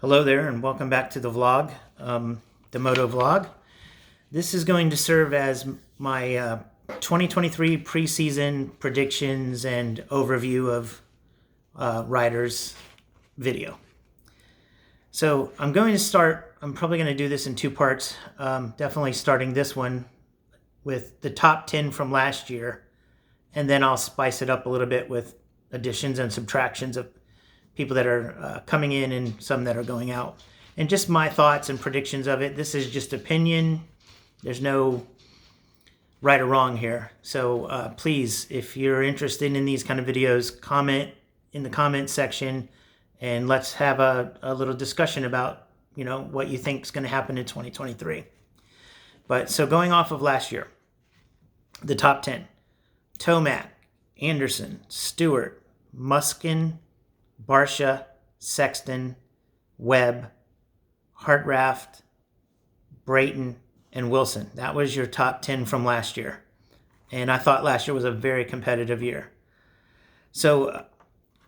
Hello there and welcome back to the vlog, the Moto vlog. This is going to serve as my 2023 preseason predictions and overview of riders video. So I'm probably going to do this in two parts, definitely starting this one with the top 10 from last year, and then I'll spice it up a little bit with additions and subtractions of people that are coming in and some that are going out. And just my thoughts and predictions of it. This is just opinion. There's no right or wrong here. So please, if you're interested in these kind of videos, comment in the comment section and let's have a little discussion about, what you think is going to happen in 2023. But so going off of last year, the top 10, Tomac, Anderson, Stewart, Muskin, Barcia, Sexton, Webb, Hartraft, Brayton, and Wilson. That was your top 10 from last year. And I thought last year was a very competitive year. So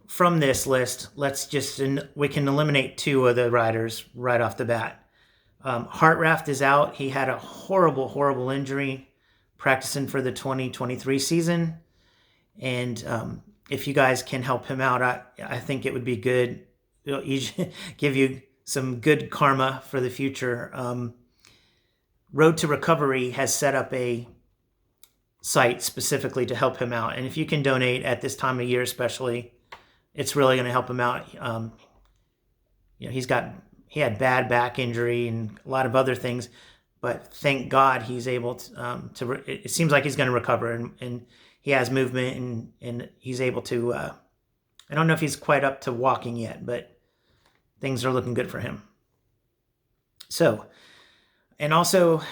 from this list, we can eliminate two of the riders right off the bat. Hartraft is out. He had a horrible, horrible injury practicing for the 2023 season. And if you guys can help him out, I think it would be good. It'll give you some good karma for the future. Road to Recovery has set up a site specifically to help him out. And if you can donate at this time of year especially, it's really going to help him out. He had bad back injury and a lot of other things, but thank God he's able to it seems like he's going to recover and he has movement and he's able to, I don't know if he's quite up to walking yet, but things are looking good for him. So, and also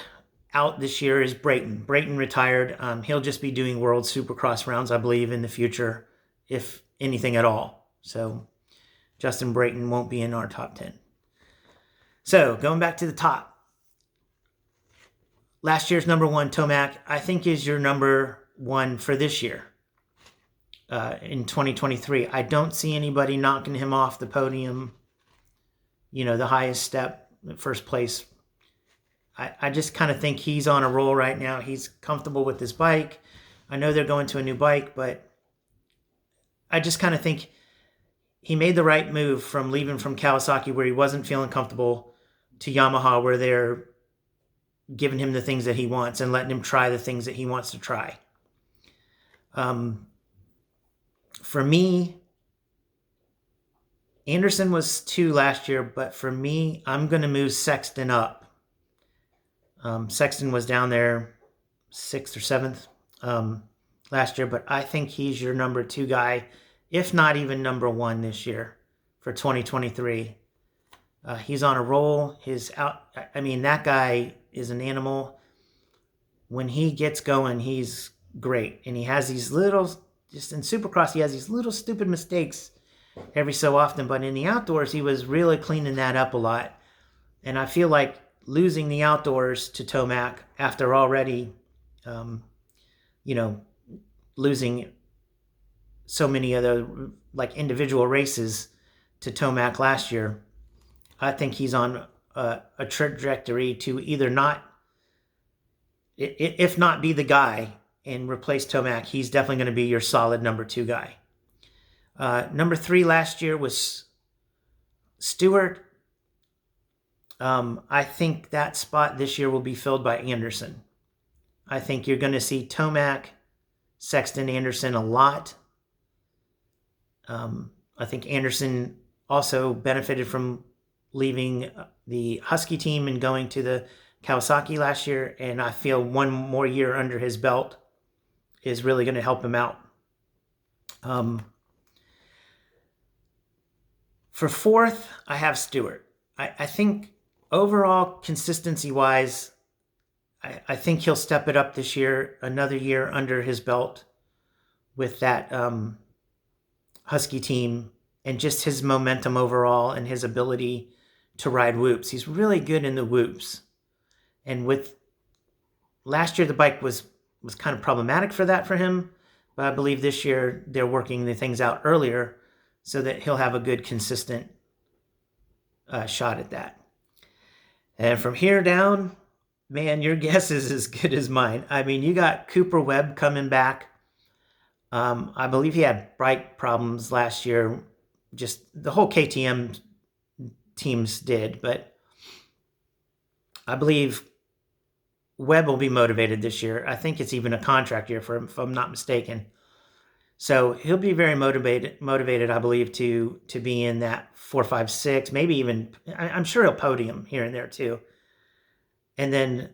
out this year is Brayton. Brayton retired. He'll just be doing World Supercross rounds, I believe, in the future, if anything at all. So Justin Brayton won't be in our top 10. So going back to the top. Last year's number one, Tomac, I think is your number one for this year in 2023. I don't see anybody knocking him off the podium, the highest step, first place. I just kind of think he's on a roll right now. He's comfortable with his bike. I know they're going to a new bike, but I just kind of think he made the right move from leaving from Kawasaki where he wasn't feeling comfortable to Yamaha where they're giving him the things that he wants and letting him try the things that he wants to try. For me, Anderson was 2 last year, but for me, I'm going to move Sexton up. Sexton was down there 6th or 7th last year, but I think he's your number 2 guy, if not even number 1 this year for 2023. He's on a roll. That guy is an when he gets going, he's great. And he has these just in Supercross, he has these little stupid mistakes every so often. But in the outdoors, he was really cleaning that up a lot. And I feel like losing the outdoors to Tomac after already, losing so many of the individual races to Tomac last year, I think he's on a trajectory to either if not be the guy and replace Tomac, he's definitely going to be your solid number 2 guy. Number 3 last year was Stewart. I think that spot this year will be filled by Anderson. I think you're going to see Tomac, Sexton, Anderson a lot. I think Anderson also benefited from leaving the Husky team and going to the Kawasaki last year, and I feel one more year under his belt is really going to help him out. For 4th, I have Stewart. I think overall, consistency-wise, I think he'll step it up this year, another year under his belt with that Husky team and just his momentum overall and his ability to ride whoops. He's really good in the whoops. And with last year, the bike was kind of problematic for him, but I believe this year they're working the things out earlier so that he'll have a good, consistent shot at that. And from here down, man, your guess is as good as mine. I mean, you got Cooper Webb coming back. I believe he had bike problems last year. Just the whole KTM teams did, but I believe Webb will be motivated this year. I think it's even a contract year for him, if I'm not mistaken. So he'll be very motivated, I believe, to be in that 4, 5, 6, maybe even. I'm sure he'll podium here and there too. And then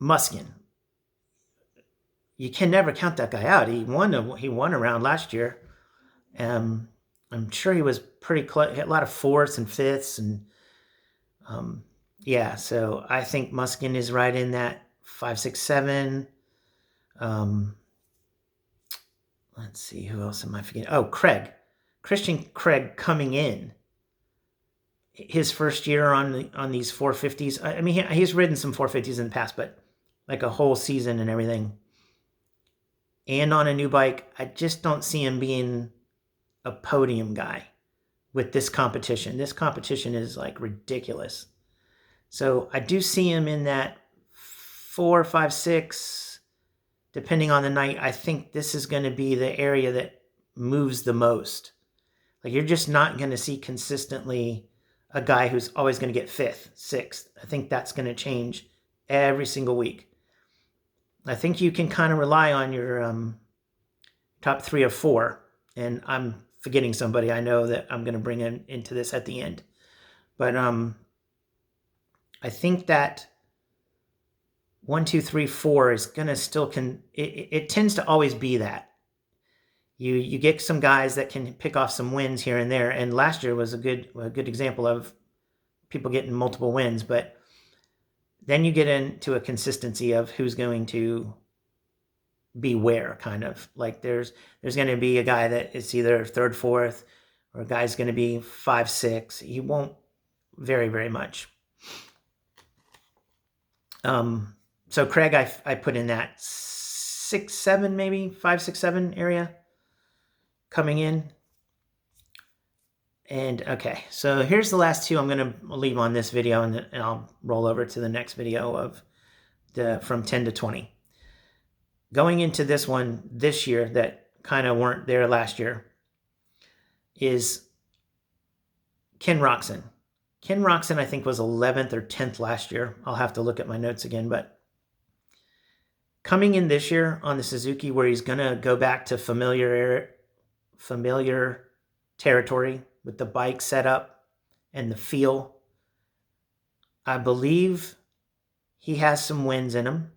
Muskin, you can never count that guy out. He won around last year. I'm sure he was pretty close. A lot of fourths and fifths, and yeah. So I think Muskin is right in that 5, 6, 7. Let's see, who else am I forgetting? Oh, Christian Craig coming in. His first year on these 450s. I mean, he's ridden some 450s in the past, but like a whole season and everything. And on a new bike, I just don't see him being a podium guy with this competition. This competition is like ridiculous. So I do see him in that 4, 5, 6, depending on the night. I think this is going to be the area that moves the most. Like, you're just not going to see consistently a guy who's always going to get 5th, 6th. I think that's going to change every single week. I think you can kind of rely on your top 3 or 4. And I'm forgetting somebody I know that I'm going to bring into this at the end. But I think that 1, 2, 3, 4 is going to still it tends to always be that. You get some guys that can pick off some wins here and there. And last year was a good example of people getting multiple wins. But then you get into a consistency of who's going to be where, kind of. Like there's going to be a guy that is either 3rd, 4th, or a guy's going to be 5, 6. He won't vary very much. So Craig, I put in that 6, 7, maybe 5, 6, 7 area coming in. And okay, so here's the last 2 I'm going to leave on this video, and I'll roll over to the next video of from 10 to 20. Going into this one this year that kind of weren't there last year is Ken Roczen. Ken Roczen, I think, was 11th or 10th last year. I'll have to look at my notes again, but coming in this year on the Suzuki, where he's going to go back to familiar territory with the bike setup and the feel, I believe he has some wins in him,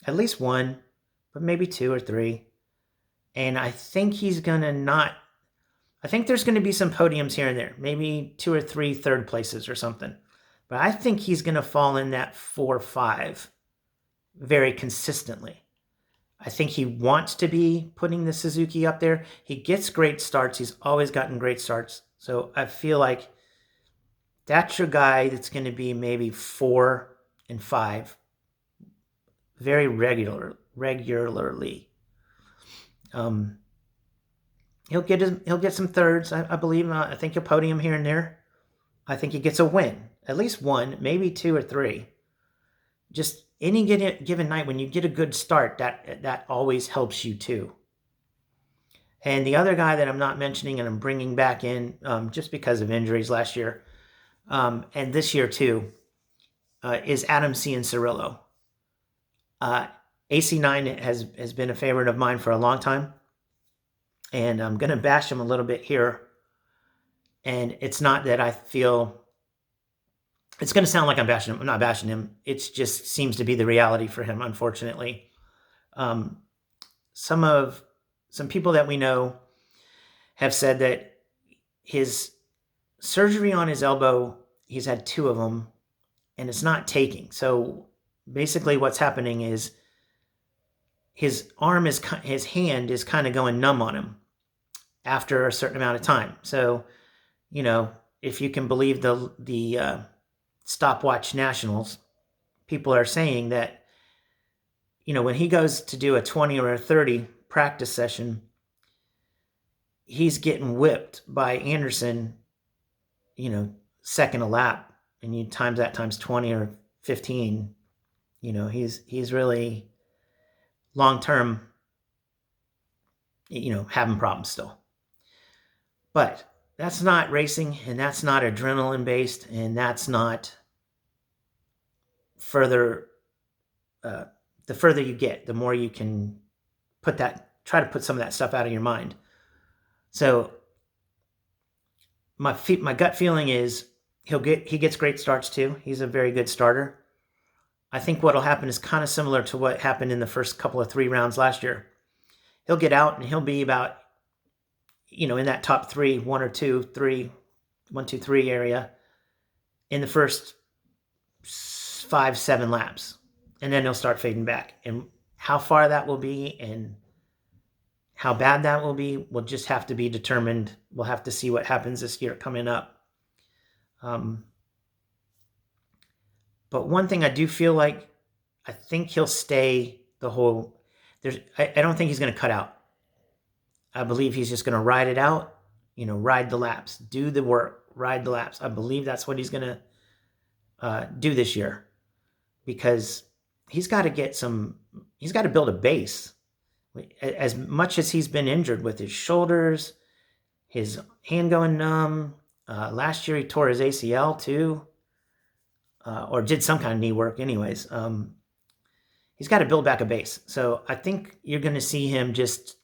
at least 1, but maybe 2 or 3. And I think he's going to I think there's going to be some podiums here and there, maybe 2 or 3 3rd places or something. But I think he's going to fall in that 4, 5 very consistently. I think he wants to be putting the Suzuki up there. He gets great starts. He's always gotten great starts. So I feel like that's your guy that's going to be maybe 4 and 5 very regularly. He'll get some 3rds, I believe. I think he'll podium here and there. I think he gets a win, at least 1, maybe 2 or 3. Just any given night when you get a good start, that always helps you too. And the other guy that I'm not mentioning and I'm bringing back in just because of injuries last year and this year too is Adam Cianciarulo. AC9 has been a favorite of mine for a long time. And I'm going to bash him a little bit here. And it's not that I feel... It's going to sound like I'm bashing him. I'm not bashing him. It just seems to be the reality for him, unfortunately. Some people that we know have said that his surgery on his elbow, he's had 2 of them, and it's not taking. So basically what's happening is his hand is kind of going numb on him after a certain amount of time. So, if you can believe the stopwatch nationals, people are saying that, when he goes to do a 20 or a 30 practice session, he's getting whipped by Anderson, second a lap, and you times that times 20 or 15, he's really long term, having problems still. But that's not racing, and that's not adrenaline based, and that's not further. The further you get, the more you can try to put some of that stuff out of your mind. So my gut feeling is he gets great starts too. He's a very good starter. I think what'll happen is kind of similar to what happened in the first couple of 3 rounds last year. He'll get out and he'll be about, in that top 3, 1 or 2, 3, 1, 2, 3 area in the first 5, 7 laps. And then he'll start fading back. And how far that will be and how bad that will be will just have to be determined. We'll have to see what happens this year coming up. But one thing I do feel like, I think he'll stay the whole. I don't think he's going to cut out. I believe he's just going to ride it out. Ride the laps, do the work, ride the laps. I believe that's what he's going to do this year, because he's got to build a base. As much as he's been injured with his shoulders, his hand going numb. Last year he tore his ACL too, or did some kind of knee work anyways. He's got to build back a base. So I think you're going to see him just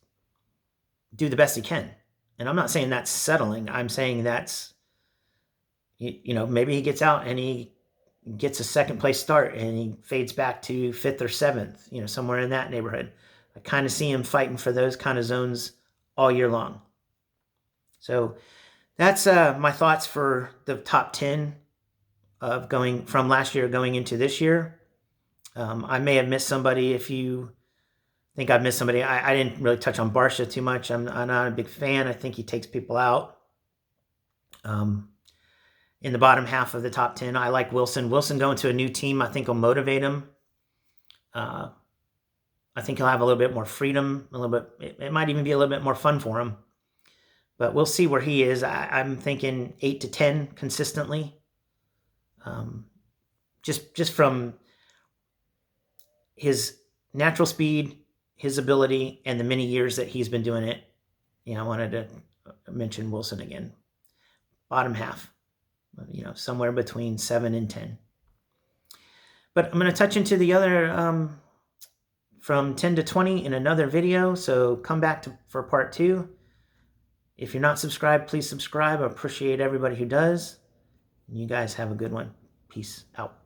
do the best he can. And I'm not saying that's settling. I'm saying that's, maybe he gets out and he gets a second place start and he fades back to 5th or 7th, somewhere in that neighborhood. I kind of see him fighting for those kind of zones all year long. So that's my thoughts for the top 10 of going from last year going into this year. I may have missed somebody. If you think I've missed somebody, I didn't really touch on Barsha too much. I'm not a big fan. I think he takes people out. In the bottom half of the top 10, I like Wilson. Wilson going to a new team, I think will motivate him. I think he'll have a little bit more freedom, a little bit. It might even be a little bit more fun for him. But we'll see where he is. I'm thinking 8 to 10 consistently. Just from his natural speed, his ability, and the many years that he's been doing it. I wanted to mention Wilson again. Bottom half, somewhere between 7 and 10. But I'm going to touch into the other from 10 to 20 in another video. So come back for part 2. If you're not subscribed, please subscribe. I appreciate everybody who does. You guys have a good one. Peace out.